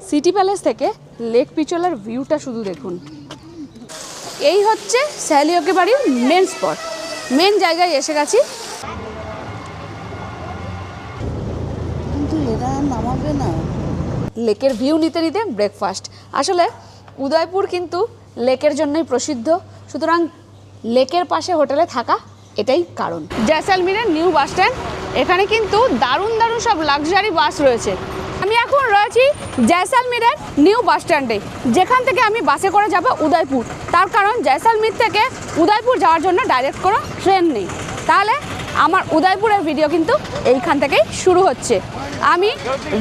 City palace থেকে lake পিচলার ভিউটা শুধু দেখুন। এই হচ্ছে স্যালিওকে বাড়ির মেন স্পট, মেন জায়গায় এসে গেছি। কিন্তু এরা নামাবে না। লেকের ভিউ নিতে নিতে ব্রেকফাস্ট। আসলে উদয়পুর কিন্তু লেকের জন্যই প্রসিদ্ধ, সুতরাং লেকের পাশে হোটেলে থাকা এটাই কারণ। জয়সালমীরের নিউ বাস স্ট্যান্ড, এখানে কিন্তু দারুণ দারুণ সব লাক্সারি বাস রয়েছে। আমি এখন রয়েছি জয়সালমীরের নিউ বাস স্ট্যান্ডে, যেখান থেকে আমি বাসে করে যাব উদয়পুর। তার কারণ জয়সালমীর থেকে উদয়পুর যাওয়ার জন্য ডাইরেক্ট কোনো ট্রেন নেই। তাহলে আমার উদয়পুরের ভিডিও কিন্তু এইখান থেকেই শুরু হচ্ছে। আমি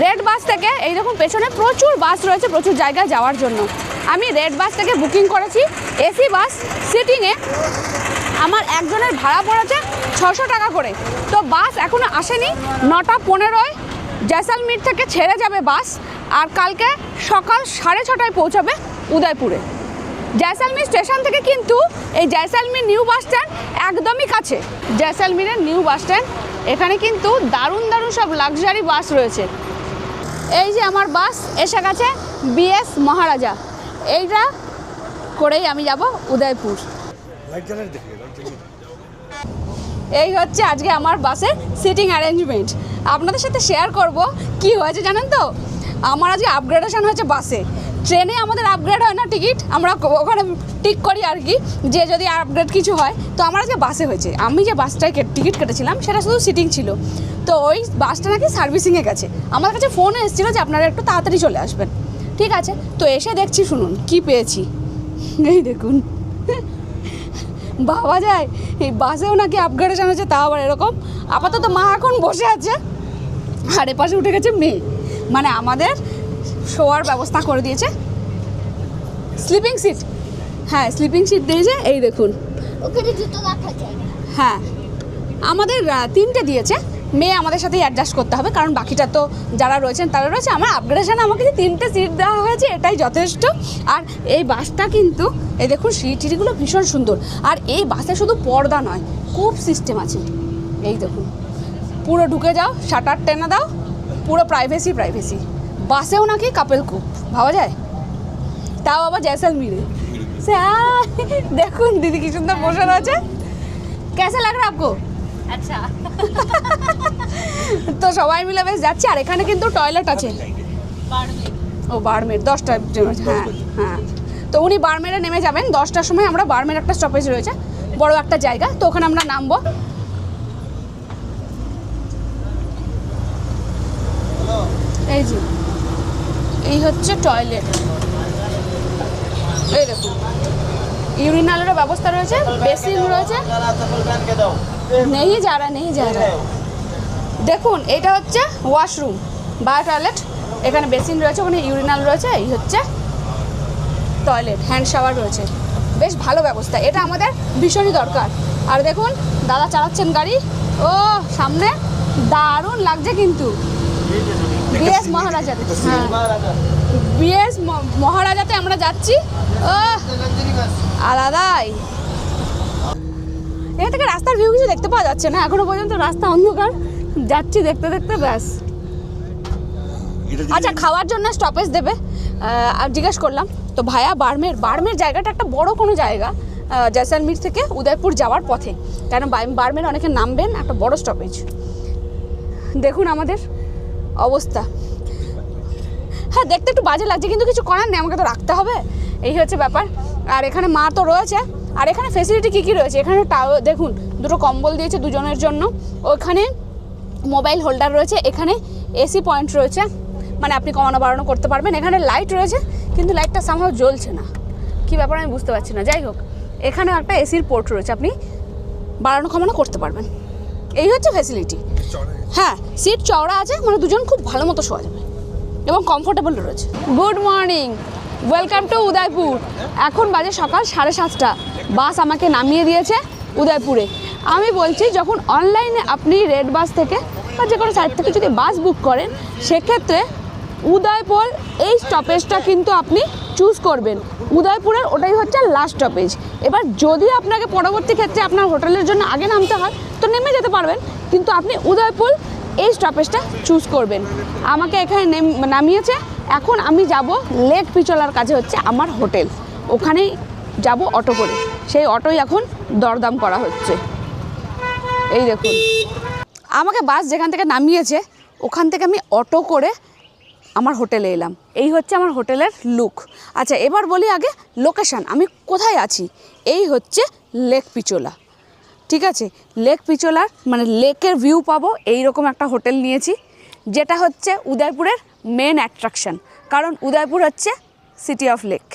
রেড বাস থেকে, এই দেখুন পেছনে প্রচুর বাস রয়েছে প্রচুর জায়গায় যাওয়ার জন্য। আমি রেড বাস থেকে বুকিং করেছি এসি বাস সিটিংয়ে। আমার একজনের ভাড়া পড়েছে 600 টাকা করে। তো বাস এখনও আসেনি, 9:15 জয়সালমীর থেকে ছেড়ে যাবে বাস, আর কালকে সকাল 6:30টায় পৌঁছাবে উদয়পুরে। জয়সালমীর স্টেশন থেকে কিন্তু এই জয়সালমীর নিউ বাস স্ট্যান্ড একদমই কাছে। জয়সালমীরের নিউ বাস স্ট্যান্ড, এখানে কিন্তু দারুণ দারুণ সব লাক্সারি বাস রয়েছে। এই যে আমার বাস এসে গেছে বিএস মহারাজা, এইটা করেই আমি যাব উদয়পুর। এই হচ্ছে আজকে আমার বাসের সিটিং অ্যারেঞ্জমেন্ট। আপনাদের সাথে শেয়ার করব কি হয়েছে জানেন তো, আমার আজকে আপগ্রেডেশন হয়েছে বাসে। ট্রেনে আমাদের আপগ্রেড হয় না টিকিট, আমরা ওখানে টিক করি আর কি, যে যদি আপগ্রেড কিছু হয়। তো আমার আজকে বাসে হয়েছে। আমি যে বাসটায় টিকিট কেটেছিলাম সেটা শুধু সিটিং ছিল, তো ওই বাসটা নাকি সার্ভিসিংয়ে গেছে। আমার কাছে ফোন এসেছিলো যে আপনারা একটু তাড়াতাড়ি চলে আসবেন। ঠিক আছে, তো এসে দেখছি, শুনুন কি পেয়েছি। এই দেখুন, ভাবা যায় এই বাসেও নাকি আপগ্রেডেশন হচ্ছে, তাও আবার এরকম। আপাতত মা এখন বসে আছে, আর এপাশে উঠে গেছে মেয়ে। মানে আমাদের শোয়ার ব্যবস্থা করে দিয়েছে, স্লিপিং সিট। হ্যাঁ, স্লিপিং সিট দিয়েছে। এই দেখুন, হ্যাঁ আমাদের 3টে দিয়েছে। মেয়ে আমাদের সাথেই অ্যাডজাস্ট করতে হবে, কারণ বাকিটা তো যারা রয়েছেন তারা রয়েছে। আমার আপগ্রেডেশন আমাকে যে 3টে সিট দেওয়া হয়েছে এটাই যথেষ্ট। আর এই বাসটা কিন্তু এই দেখুন সিটগুলো ভীষণ সুন্দর। আর এই বাসে শুধু পর্দা নয়, খুব সিস্টেম আছে। এই দেখুন, পুরো ঢুকে যাও, শাটার টেনে দাও, পুরো প্রাইভেসি প্রাইভেসি। বাসেও নাকি কাপেল কুপ, ভাবা যায়, তাও আবার জয়সালমীরে। দেখুন দিদি কি সুন্দর বসে রয়েছে। কেসে লাগ রা আপকো? আচ্ছা। তো সবাই মিলে বেশ যাচ্ছি। আর এখানে কিন্তু টয়লেট আছে। ও বাড়মের 10টা, হ্যাঁ হ্যাঁ। তো উনি বাড়মেরে নেমে যাবেন 10টার সময়। আমরা বাড়মের একটা স্টপেজ রয়েছে, বড় একটা জায়গা, তো ওখানে আমরা নামবো। এই যে এই হচ্ছে টয়লেট। এই দেখুন, ইউরিনালেরও ব্যবস্থা রয়েছে, বেসিন রয়েছে। নেই যা রা দেখুন, এটা হচ্ছে ওয়াশরুম, বায়ো টয়লেট। এখানে বেসিন রয়েছে, ওখানে ইউরিনাল রয়েছে। এই হচ্ছে টয়লেট, হ্যান্ড শাওয়ার রয়েছে। বেশ ভালো ব্যবস্থা, এটা আমাদের ভীষণই দরকার। আর দেখুন দাদা চালাচ্ছেন গাড়ি, ও সামনে দারুণ লাগছে কিন্তু। বিএস মহারাজাতে, হ্যাঁ বিএস মহারাজাতে আমরা যাচ্ছি। ও আলাদাই। এখান থেকে রাস্তার ভিউ কিছু দেখতে পাওয়া যাচ্ছে না এখনো পর্যন্ত, রাস্তা অন্ধকার। যাচ্ছি দেখতে দেখতে ব্যাস। আচ্ছা, খাওয়ার জন্য স্টপেজ দেবে আর জিজ্ঞেস করলাম, তো ভাইয়া বাড়মের জায়গাটা একটা বড় কোনো জায়গা জয়সালমীর থেকে উদয়পুর যাওয়ার পথে, কারণ বাড়মের অনেকে নামবেন, একটা বড় স্টপেজ। দেখুন আমাদের অবস্থা। হ্যাঁ, দেখতে একটু বাজে লাগছে, কিন্তু কিছু করার নেই, আমাকে তো রাখতে হবে। এই হচ্ছে ব্যাপার। আর এখানে মা তো রয়েছে। আর এখানে ফেসিলিটি কী কী রয়েছে, এখানে দেখুন দুটো কম্বল দিয়েছে দুজনের জন্য। ওখানে মোবাইল হোল্ডার রয়েছে, এখানে এসি পয়েন্ট রয়েছে, মানে আপনি কমানো বাড়ানো করতে পারবেন। এখানে লাইট রয়েছে, কিন্তু লাইটটা সামহাও জ্বলছে না, কী ব্যাপার আমি বুঝতে পারছি না। যাই হোক, এখানে একটা এসির পোর্ট রয়েছে, আপনি বাড়ানো কমানো করতে পারবেন। এই হচ্ছে ফ্যাসিলিটি। হ্যাঁ, সিট চওড়া আছে, মানে দুজন খুব ভালো মতো শোয়া যাবে এবং কমফোর্টেবল রয়েছে। Good morning, welcome to Udaipur. এখন বাজে সকাল 7:30। বাস আমাকে নামিয়ে দিয়েছে উদয়পুরে। আমি বলছি, যখন অনলাইনে আপনি রেড বাস থেকে বা যে কোনো সাইট থেকে যদি বাস বুক করেন, সেক্ষেত্রে উদয়পুর এই স্টপেজটা কিন্তু আপনি চুজ করবেন। উদয়পুরের ওটাই হচ্ছে লাস্ট স্টপেজ। এবার যদি আপনাকে পরবর্তী ক্ষেত্রে আপনার হোটেলের জন্য আগে নামতে হয়, তো নেমে যেতে পারবেন, কিন্তু আপনি উদয়পুর এই স্টপেজটা চুজ করবেন। আমাকে এখানে নামিয়েছে এখন আমি যাব লেক পিচলার কাছে হচ্ছে আমার হোটেল, ওখানেই যাব অটো করে। সেই অটোই এখন দরদাম করা হচ্ছে। এই দেখুন, আমাকে বাস যেখান থেকে নামিয়েছে ওখান থেকে আমি অটো করে আমার হোটেলে এলাম। এই হচ্ছে আমার হোটেলের লুক। আচ্ছা, এবার বলি আগে লোকেশান, আমি কোথায় আছি। এই হচ্ছে লেক পিচোলা, ঠিক আছে। লেক পিচোলার মানে লেকের ভিউ পাবো এইরকম একটা হোটেল নিয়েছি, যেটা হচ্ছে উদয়পুরের মেন অ্যাট্রাকশান, কারণ উদয়পুর হচ্ছে সিটি অফ লেক।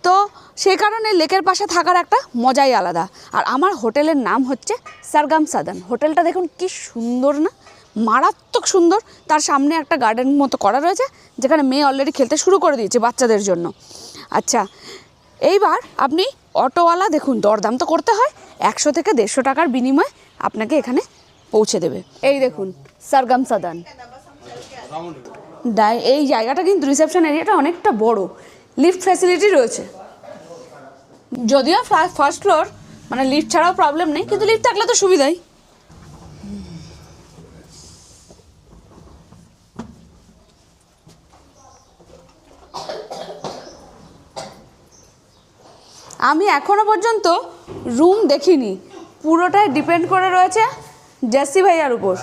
তো সেই কারণে লেকের পাশে থাকার একটা মজাই আলাদা। আর আমার হোটেলের নাম হচ্ছে সারগাম সাদান। হোটেলটা দেখুন কি সুন্দর না, মারাত্মক সুন্দর। তার সামনে একটা গার্ডেন মতো করা রয়েছে, যেখানে মেয়ে অলরেডি খেলতে শুরু করে দিয়েছে বাচ্চাদের জন্য। আচ্ছা, এইবার আপনি অটোওয়ালা দেখুন, দরদাম তো করতে হয়, 100 থেকে 150 টাকার বিনিময়ে আপনাকে এখানে পৌঁছে দেবে। এই দেখুন সারগাম সাদান। এই জায়গাটা কিন্তু রিসেপশন এরিয়াটা অনেকটা বড়, লিফট ফ্যাসিলিটি রয়েছে। যদিও ফার্স্ট ফ্লোর, মানে লিফট ছাড়াও প্রবলেম নেই, কিন্তু লিফট থাকলে তো সুবিধাই। আমি এখনো পর্যন্ত রুম দেখিনি, পুরোটাই ডিপেন্ড করে রয়েছে জেসি ভাইয়ার উপর।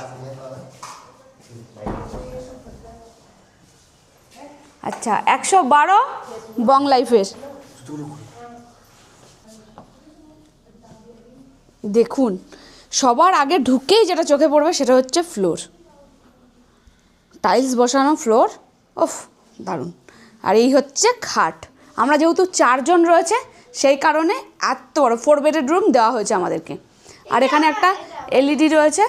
আচ্ছা, 112 বং লাইফের। দেখুন, সবার আগে ঢুকেই যেটা চোখে পড়বে সেটা হচ্ছে ফ্লোর, টাইলস বসানো ফ্লোর, ওফ দারুণ। আর এই হচ্ছে খাট। আমরা যেহেতু 4 জন রয়েছে সেই কারণে এত বড় 4 বেডেড রুম দেওয়া হয়েছে আমাদেরকে। আর এখানে একটা এলইডি রয়েছে,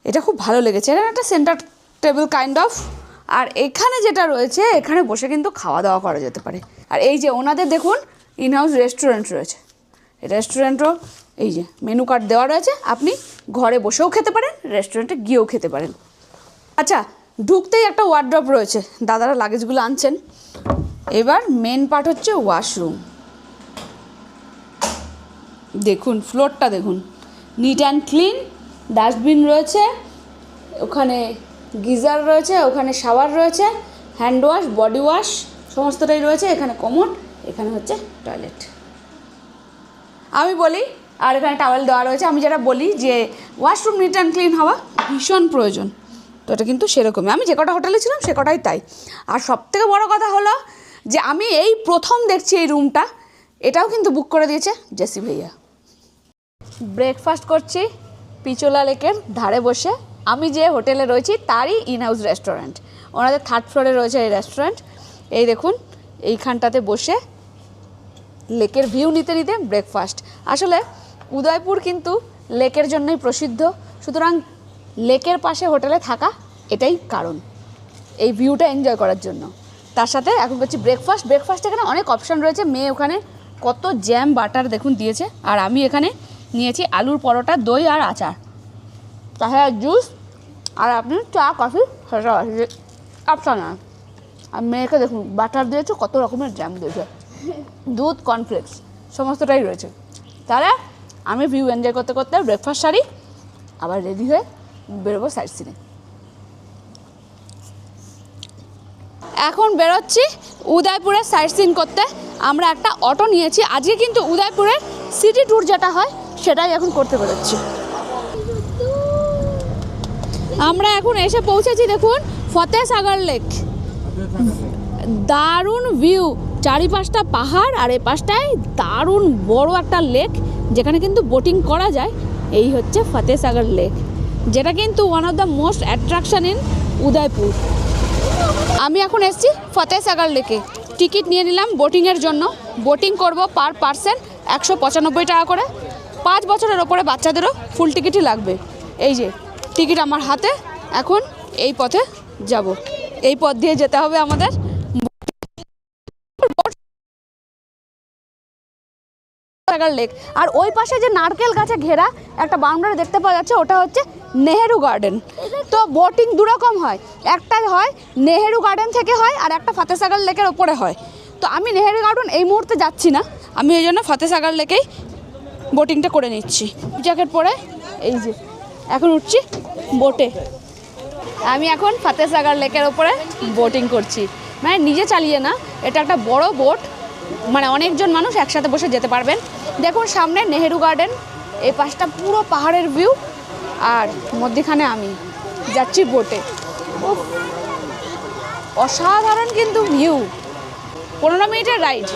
এটা খুব ভালো লেগেছে। এখানে একটা সেন্টার টেবিল কাইন্ড অফ। আর এখানে যেটা রয়েছে, এখানে বসে কিন্তু খাওয়া দাওয়া করা যেতে পারে। আর এই যে ওনাদের দেখুন ইনহাউস রেস্টুরেন্ট রয়েছে, রেস্টুরেন্টও এই যে মেনু কার্ড দেওয়া রয়েছে, আপনি ঘরে বসেও খেতে পারেন, রেস্টুরেন্টে গিয়েও খেতে পারেন। আচ্ছা, ঢুকতেই একটা ওয়ার্ড্রপ রয়েছে, দাদারা লাগেজগুলো আনছেন। এবার মেন পার্ট হচ্ছে ওয়াশরুম। দেখুন ফ্লোরটা দেখুন, নিট অ্যান্ড ক্লিন, ডাস্টবিন রয়েছে, ওখানে গিজার রয়েছে, ওখানে শাওয়ার রয়েছে, হ্যান্ড ওয়াশ, বডি ওয়াশ সমস্তটাই রয়েছে। এখানে কমোড, এখানে হচ্ছে টয়লেট আমি বলি, আর এখানে টাওয়েল দেওয়া রয়েছে। আমি যেটা বলি যে ওয়াশরুম নিট অ্যান্ড ক্লিন হওয়া ভীষণ প্রয়োজন, তো এটা কিন্তু সেরকমই। আমি যে কটা হোটেলে ছিলাম সে কটাই তাই। আর সবথেকে বড় কথা হলো যে আমি এই প্রথম দেখছি এই রুমটা, এটাও কিন্তু বুক করে দিয়েছে জেসি ভাইয়া। ব্রেকফাস্ট করছি পিচোলা লেকের ধারে বসে। আমি যে হোটেলে রয়েছি তারই ইনহাউস রেস্টুরেন্ট, ওনাদের 3rd ফ্লোরে রয়েছে এই রেস্টুরেন্ট। এই দেখুন এইখানটাতে বসে লেকের ভিউ নিতে নিতে ব্রেকফাস্ট। আসলে উদয়পুর কিন্তু লেকের জন্যই প্রসিদ্ধ, সুতরাং লেকের পাশে হোটেলে থাকা এটাই কারণ, এই ভিউটা এনজয় করার জন্য। তার সাথে এখন করছি ব্রেকফাস্ট। ব্রেকফাস্ট এখানে অনেক অপশান রয়েছে, মেয়ে ওখানে কত জ্যাম বাটার দেখুন দিয়েছে। আর আমি এখানে নিয়েছি আলুর পরোটা, দই আর আচার, তাছাড়া জুস, আর আপনি চা কফি সেটা অপশান। আর মেয়েকে দেখুন বাটার দিয়েছে, কত রকমের জ্যাম দিয়েছে, দুধ, কর্নফ্লেক্স সমস্তটাই রয়েছে। তাহলে আমি ভিউ এনজয় করতে করতে ব্রেকফাস্ট সারি, আবার রেডি হয়ে বেরোবো সাইট সিনে। এখন বেরোচ্ছি উদয়পুরের সাইট সিন করতে। আমরা একটা অটো নিয়েছি আজকে, কিন্তু উদয়পুরের সিটি ট্যুর যেটা হয় সেটাই এখন করতে বেরোচ্ছি। আমরা এখন এসে পৌঁছেছি, দেখুন ফতেসাগর লেক, দারুণ ভিউ, চারিপাশটা পাহাড় আর এ পাশটায় দারুণ বড় একটা লেক, যেখানে কিন্তু বোটিং করা যায়। এই হচ্ছে ফতেসাগর লেক, যেটা কিন্তু one of the most attraction in Udaipur. আমি এখন এসেছি ফতেসাগর লেকে, টিকিট নিয়ে নিলাম বোটিংয়ের জন্য। বোটিং করব পার পার্সন 195 টাকা করে। 5 বছরের ওপরে বাচ্চাদেরও ফুল টিকিটই লাগবে। এই যে টিকিট আমার হাতে, এখন এই পথে যাব, এই পথ দিয়ে যেতে হবে আমাদের। লেক আর ওই পাশে যে নারকেল গাছে ঘেরা একটা বাউন্ডারি দেখতে পাওয়া যাচ্ছে, ওটা হচ্ছে নেহেরু গার্ডেন। তো বোটিং দুরকম হয়, একটা হয় নেহেরু গার্ডেন থেকে হয়, আর একটা ফতেসাগর লেকের ওপরে হয়। তো আমি নেহেরু গার্ডেন এই মুহূর্তে যাচ্ছি না, আমি এই জন্য ফতেসাগর লেকেই বোটিংটা করে নিচ্ছি। জ্যাকেট পরে এই যে এখন উঠছি বোটে। আমি এখন ফাতেসাগর লেকের ওপরে বোটিং করছি, মানে নিজে চালিয়ে না, এটা একটা বড় বোট, মানে অনেকজন মানুষ একসাথে বসে যেতে পারবেন। দেখুন সামনে নেহেরু গার্ডেন, এই পাশটা পুরো পাহাড়ের ভিউ, আর মধ্যখানে আমি যাচ্ছি বোটে। উফ, অসাধারণ কিন্তু ভিউ। 15 মিনিটের রাইড।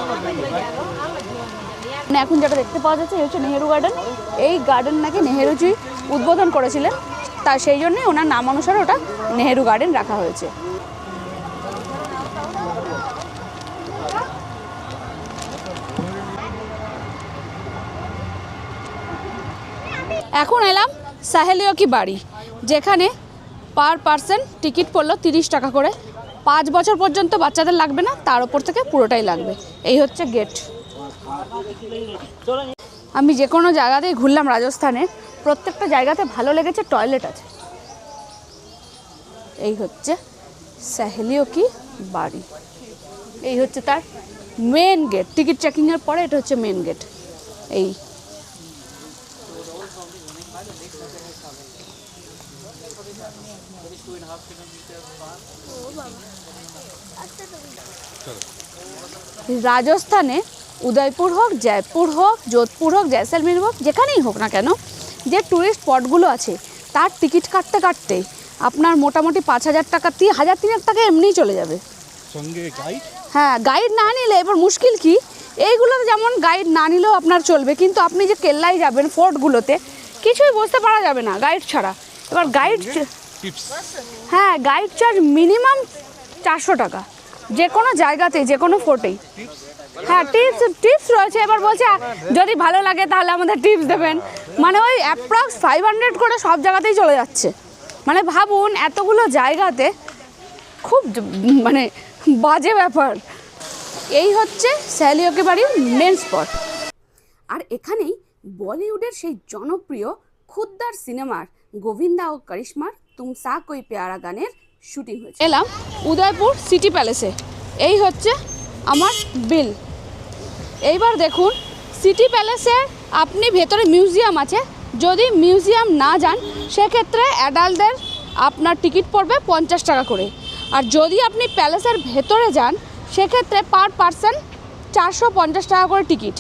মানে এখন যেটা দেখতে পাওয়া যাচ্ছে এই হচ্ছে নেহেরু গার্ডেন। এই গার্ডেন নাকি নেহেরুজি উদ্বোধন করেছিলেন, তা সেই জন্যই ওনার নাম অনুসারে ওটা নেহেরু গার্ডেন রাখা হয়েছে। এখন এলাম সাহেলিও কি বাড়ি, যেখানে পার পার্সন টিকিট পড়লো 30 টাকা করে। 5 বছর পর্যন্ত বাচ্চাদের লাগবে না, তার উপর থেকে পুরোটাই লাগবে। এই হচ্ছে গেট। আমি যে কোনো জায়গাতেই ঘুরলাম রাজস্থানে, প্রত্যেকটা জায়গাতে ভালো লেগেছে, টয়লেট আছে। এই হচ্ছে সাহেলিও কি বাড়ি, এই হচ্ছে তার মেন গেট। টিকিট চেকিংয়ের পরে এটা হচ্ছে মেন গেট। এই রাজস্থানে উদয়পুর হোক, জয়পুর হোক, যোধপুর হোক, জয়সলমের হোক, যেখানেই হোক না কেন, যে ট্যুরিস্ট স্পটগুলো আছে তার টিকিট কাটতে কাটতে আপনার মোটামুটি 5,000 টাকা, 1,000-3,000 টাকা এমনিই চলে যাবে। সঙ্গে গাইড? হ্যাঁ, গাইড না নিলে এবার মুশকিল কি, এইগুলোতে যেমন গাইড না নিলেও আপনার চলবে, কিন্তু আপনি যে কেল্লায় যাবেন ফোর্টগুলোতে কিছুই বুঝতে পারা যাবে না গাইড ছাড়া। এবার গাইড, হ্যাঁ গাইড চার্জ মিনিমাম 400 টাকা যে কোনো জায়গাতে, যে কোনো ফোর্টেই। হ্যাঁ, টিপস রয়েছে। এবার বলছে যদি ভালো লাগে তাহলে আমাদের টিপস দেবেন, মানে ওই অ্যাপ্রক্স 500 করে সব জায়গাতেই চলে যাচ্ছে। মানে ভাবুন এতগুলো জায়গাতে, খুব মানে বাজে ব্যাপার। এই হচ্ছে সাহেলিও কি বাড়ির মেন স্পট। আর এখানেই বলিউডের সেই জনপ্রিয় খুদ্দার সিনেমার গোবিন্দা ও করিশ্মার তুম সা কোই প্যারা গানের শুটিং হয়েছে। এলাম উদয়পুর সিটি প্যালেসে। এই হচ্ছে আমার বিল। এইবার দেখুন সিটি প্যালেসে আপনি ভেতরে মিউজিয়াম আছে, যদি মিউজিয়াম না যান সেক্ষেত্রে অ্যাডাল্টদের আপনার টিকিট পড়বে 50 টাকা করে, আর যদি আপনি প্যালেসের ভেতরে যান সেক্ষেত্রে পার পার্সন 450 টাকা করে টিকিট।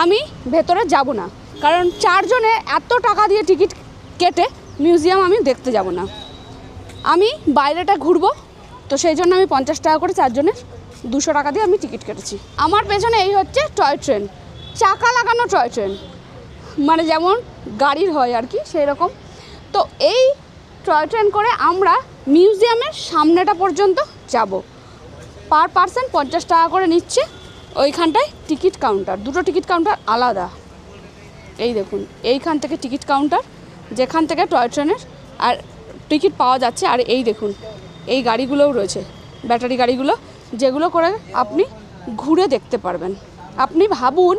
আমি ভেতরে যাব না, কারণ 4 জনে এত টাকা দিয়ে টিকিট কেটে মিউজিয়াম আমি দেখতে যাব না, আমি বাইরেটা ঘুরবো, তো সেই জন্য আমি 50 টাকা করে 4 জনের 200 টাকা দিয়ে আমি টিকিট কেটেছি। আমার পেছনে এই হচ্ছে টয় ট্রেন, চাকা লাগানো টয় ট্রেন, মানে যেমন গাড়ির হয় আর কি সেই রকম। তো এই টয় ট্রেন করে আমরা মিউজিয়ামের সামনেটা পর্যন্ত যাব। পার পার্সন 50 টাকা করে নিচ্ছে। ওইখানটায় টিকিট কাউন্টার, দুটো টিকিট কাউন্টার আলাদা। এই দেখুন এইখান থেকে টিকিট কাউন্টার, যেখান থেকে টয় ট্রেনের আর টিকিট পাওয়া যাচ্ছে। আর এই দেখুন এই গাড়িগুলোও রয়েছে, ব্যাটারি গাড়িগুলো, যেগুলো করে আপনি ঘুরে দেখতে পারবেন। আপনি ভাবুন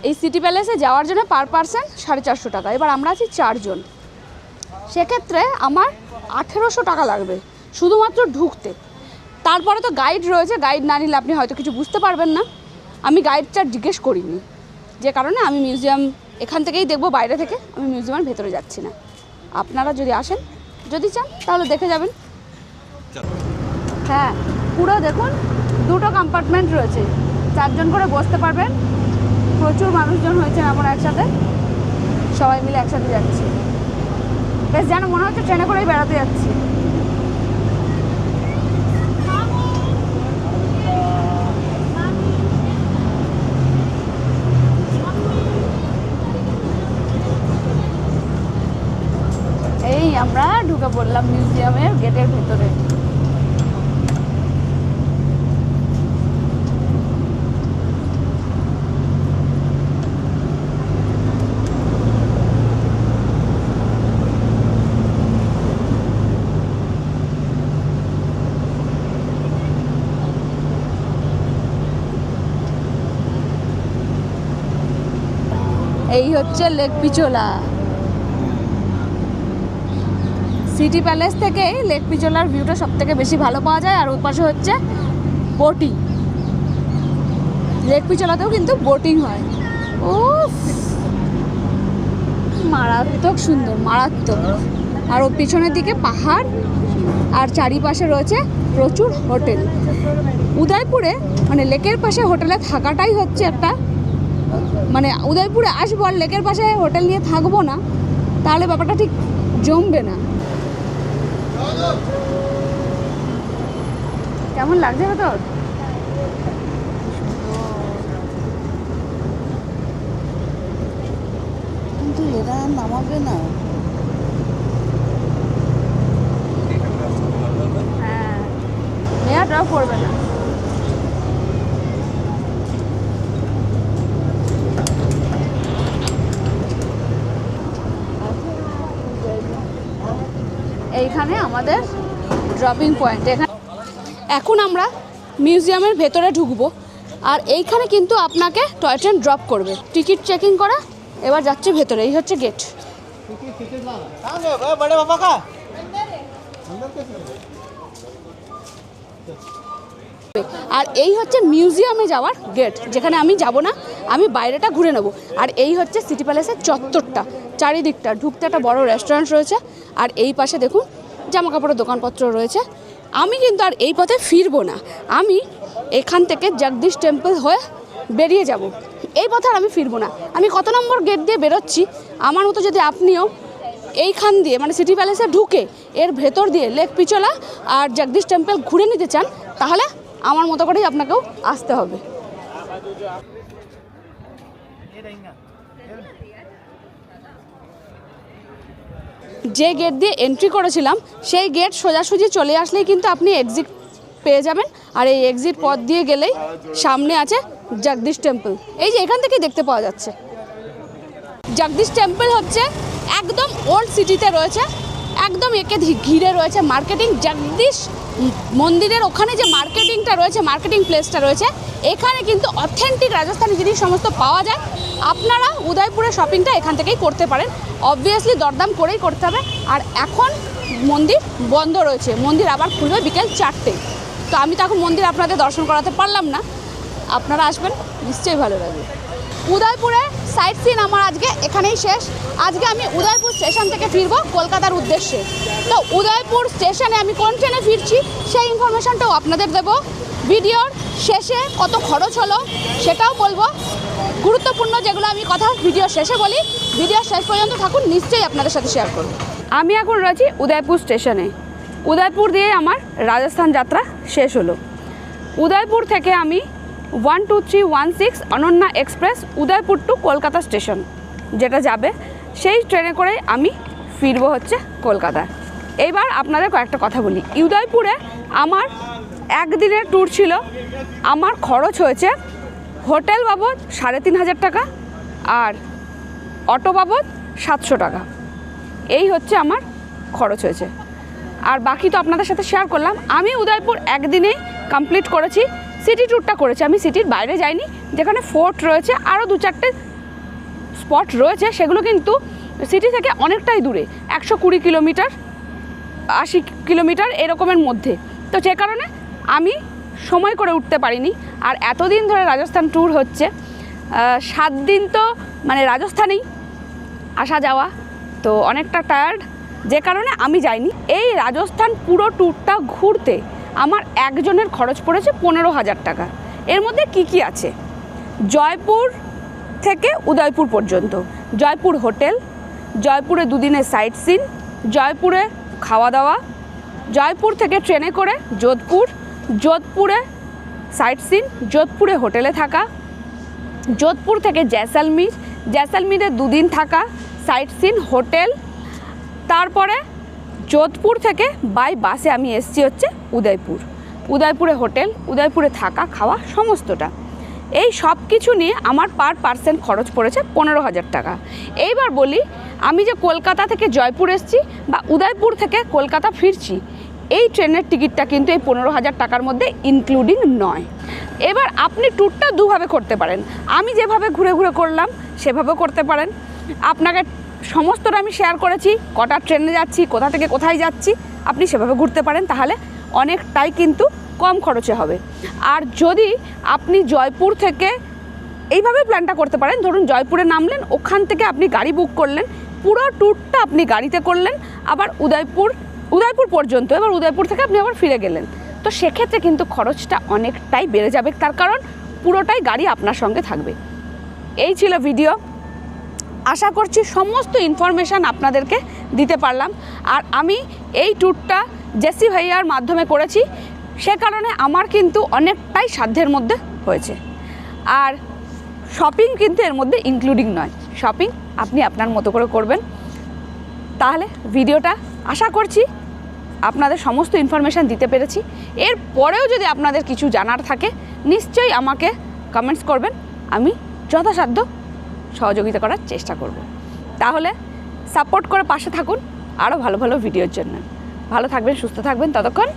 এই সিটি প্যালেসে যাওয়ার জন্য পার পার্সন 450 টাকা। এবার আমরা আছি 4 জন, সেক্ষেত্রে আমার 1800 টাকা লাগবে শুধুমাত্র ঢুকতে। তারপরে তো গাইড রয়েছে, গাইড না নিলে আপনি হয়তো কিছু বুঝতে পারবেন না। আমি গাইডটা জিজ্ঞেস করিনি, যে কারণে আমি মিউজিয়াম এখান থেকেই দেখব, বাইরে থেকে আমি মিউজিয়ামের ভেতরে যাচ্ছি না। আপনারা যদি আসেন, যদি চান তাহলে দেখে যাবেন। হ্যাঁ, পুরো দেখুন দুটো কম্পার্টমেন্ট রয়েছে, 4 জন করে বসতে পারবেন। প্রচুর মানুষজন হয়েছে আমরা একসাথে, সবাই মিলে একসাথে যাচ্ছি। বেশ যেন মনে হচ্ছে ট্রেনে করেই বেড়াতে যাচ্ছি। এই আমরা ঢুকে পড়লাম মিউজিয়ামের গেটের ভেতরে। এই হচ্ছে লেক পিচোলা। সিটি প্যালেস থেকে লেক পিচোলার ভিউটা সব থেকে বেশি ভালো পাওয়া যায়। আর ওর পাশে হচ্ছে বোটিং, লেক পিচোলাতেও কিন্তু বোটিং হয়। ও মারাত্মক সুন্দর, মারাত্মক। আর ওর পিছনের দিকে পাহাড়, আর চারিপাশে রয়েছে প্রচুর হোটেল। উদয়পুরে মানে লেকের পাশে হোটেলে থাকাটাই হচ্ছে একটা, মানে উদয়পুরে আসবো আর লেকের পাশে হোটেল নিয়ে থাকবো না, তাহলে ব্যাপারটা ঠিক জমবে না। কেমন লাগছে তোর? কিন্তু এরা আর নামাবে না। হ্যাঁ, মেয়াটাও করবে না। এইখানে আমাদের ড্রপিং পয়েন্ট। এখন আমরা মিউজিয়ামের ভেতরে ঢুকবো, আর এইখানে কিন্তু আপনাকে টয় ট্রেন ড্রপ করবে। টিকিট চেকিং করা, এবার যাচ্ছে ভেতরে। এই হচ্ছে গেট। আর এই হচ্ছে মিউজিয়ামে যাওয়ার গেট, যেখানে আমি যাব না, আমি বাইরেটা ঘুরে নেব। আর এই হচ্ছে সিটি প্যালেসের চত্বরটা, চারিদিকটা ঢুকতে একটা বড় রেস্টুরেন্ট রয়েছে, আর এই পাশে দেখুন জামা কাপড়ের দোকানপত্র রয়েছে। আমি কিন্তু আর এই পথে ফিরবো না, আমি এখান থেকে জগদীশ টেম্পল হয়ে বেরিয়ে যাব। এই পথে আর আমি ফিরবো না। আমি কত নম্বর গেট দিয়ে বেরোচ্ছি, আমার মতো যদি আপনিও এইখান দিয়ে মানে সিটি প্যালেসে ঢুকে এর ভেতর দিয়ে লেক পিছলা আর জগদীশ টেম্পল ঘুরে নিতে চান, তাহলে আমার মতো করেই আপনাকেও আসতে হবে। যে গেট দিয়ে এন্ট্রি করেছিলাম সেই গেট সোজাসুজি চলে আসলেই কিন্তু আপনি এক্সিট পেয়ে যাবেন। আর এই এক্সিট পথ দিয়ে গেলেই সামনে আছে জগদীশ টেম্পল। এই যে এখান থেকেই দেখতে পাওয়া যাচ্ছে। জগদীশ টেম্পল হচ্ছে একদম ওল্ড সিটিতে রয়েছে, একদম একে ঘিরে রয়েছে মার্কেটিং। জগদীশ মন্দিরের ওখানে যে মার্কেটিংটা রয়েছে, মার্কেটিং প্লেসটা রয়েছে, এখানে কিন্তু অথেন্টিক রাজস্থানি জিনিস সমস্ত পাওয়া যায়। আপনারা উদয়পুরে শপিংটা এখান থেকেই করতে পারেন। অবভিয়াসলি দরদাম করেই করতে হবে। আর এখন মন্দির বন্ধ রয়েছে, মন্দির আবার খুলবে বিকেল 4টে। তো আমি তো এখন মন্দির আপনাদের দর্শন করাতে পারলাম না, আপনারা আসবেন, নিশ্চয়ই ভালো লাগবে। উদয়পুরে সাইট সিন আমার আজকে এখানেই শেষ। আজকে আমি উদয়পুর স্টেশন থেকে ফিরবো কলকাতার উদ্দেশ্যে। তো উদয়পুর স্টেশনে আমি কোন ট্রেনে ফিরছি সেই ইনফরমেশনটাও আপনাদের দেবো। ভিডিওর শেষে কত খরচ হলো সেটাও বলবো। গুরুত্বপূর্ণ যেগুলো আমি কথা ভিডিও শেষে বলি, ভিডিও শেষ পর্যন্ত থাকুন, নিশ্চয়ই আপনাদের সাথে শেয়ার করব। আমি এখন রয়েছি উদয়পুর স্টেশনে। উদয়পুর দিয়ে আমার রাজস্থান যাত্রা শেষ হলো। উদয়পুর থেকে আমি 12316 Ananya express Udaipur to Kolkata station যেটা যাবে, সেই ট্রেনে করে আমি ফিরবো হচ্ছে কলকাতা। এইবার আপনাদের কয়েকটা কথা বলি। উদয়পুরে আমার একদিনের ট্যুর ছিল। আমার খরচ হয়েছে হোটেল বাবদ 3500 টাকা আর অটো বাবদ 700 টাকা। এই হচ্ছে আমার খরচ হয়েছে। আর বাকি তো আপনাদের সাথে শেয়ার করলাম। আমি উদয়পুর একদিনেই কমপ্লিট করেছি। সিটি ট্যুরটা করেছি, আমি সিটির বাইরে যাইনি। যেখানে ফোর্ট রয়েছে, আরও 2-4টে স্পট রয়েছে, সেগুলো কিন্তু সিটি থেকে অনেকটাই দূরে, 120 কিলোমিটার 80 কিলোমিটার এরকমের মধ্যে। তো যে কারণে আমি সময় করে উঠতে পারিনি। আর এতদিন ধরে রাজস্থান ট্যুর হচ্ছে, 7 দিন তো মানে রাজস্থানেই আসা যাওয়া, তো অনেকটা টায়ার্ড, যে কারণে আমি যাইনি। এই রাজস্থান পুরো ট্যুরটা ঘুরতে আমার একজনের খরচ পড়েছে 15,000 টাকা। এর মধ্যে কি আছে? জয়পুর থেকে উদয়পুর পর্যন্ত, জয়পুর হোটেল, জয়পুরে 2 দিনের সাইট সিন, জয়পুরে খাওয়া দাওয়া, জয়পুর থেকে ট্রেনে করে যোধপুর, যোধপুরে সাইট সিন, যোধপুরে হোটেলে থাকা, যোধপুর থেকে জয়সলমীর, জয়সলমীরে 2 দিন থাকা, সাইট সিন, হোটেল, তারপরে যোধপুর থেকে বাই বাসে আমি এসছি হচ্ছে উদয়পুর, উদয়পুরে হোটেল, উদয়পুরে থাকা খাওয়া সমস্তটা। এই সব কিছু নিয়ে আমার পার পার্সন খরচ পড়েছে 15,000 টাকা। এইবার বলি, আমি যে কলকাতা থেকে জয়পুর এসছি বা উদয়পুর থেকে কলকাতা ফিরছি, এই ট্রেনের টিকিটটা কিন্তু এই 15,000 টাকার মধ্যে ইনক্লুডিং নয়। এবার আপনি ট্যুরটা দুভাবে করতে পারেন। আমি যেভাবে ঘুরে ঘুরে করলাম সেভাবেও করতে পারেন। আপনাকে সমস্তটা আমি শেয়ার করেছি, কটা ট্রেনে যাচ্ছি, কোথা থেকে কোথায় যাচ্ছি, আপনি সেভাবে ঘুরতে পারেন, তাহলে অনেকটাই কিন্তু কম খরচে হবে। আর যদি আপনি জয়পুর থেকে এইভাবে প্ল্যানটা করতে পারেন, ধরুন জয়পুরে নামলেন, ওখান থেকে আপনি গাড়ি বুক করলেন, পুরো ট্যুরটা আপনি গাড়িতে করলেন, আবার উদয়পুর পর্যন্ত, এবার উদয়পুর থেকে আপনি আবার ফিরে গেলেন, তো সেক্ষেত্রে কিন্তু খরচটা অনেকটাই বেড়ে যাবে, তার কারণ পুরোটাই গাড়ি আপনার সঙ্গে থাকবে। এই ছিল ভিডিও, আশা করছি সমস্ত ইনফরমেশান আপনাদেরকে দিতে পারলাম। আর আমি এই ট্যুরটা জেসি ভাইয়ার মাধ্যমে করেছি, সে কারণে আমার কিন্তু অনেকটাই সাধ্যের মধ্যে হয়েছে। আর শপিং কিন্তু এর মধ্যে ইনক্লুডিং নয়, শপিং আপনি আপনার মতো করে করবেন। তাহলে ভিডিওটা আশা করছি আপনাদের সমস্ত ইনফরমেশান দিতে পেরেছি। এর পরেও যদি আপনাদের কিছু জানার থাকে নিশ্চয়ই আমাকে কমেন্টস করবেন, আমি যথাসাধ্য সহযোগিতা করার চেষ্টা করব। তাহলে সাপোর্ট করে পাশে থাকুন আরও ভালো ভালো ভিডিওর জন্য। ভালো থাকবেন, সুস্থ থাকবেন, ততক্ষণ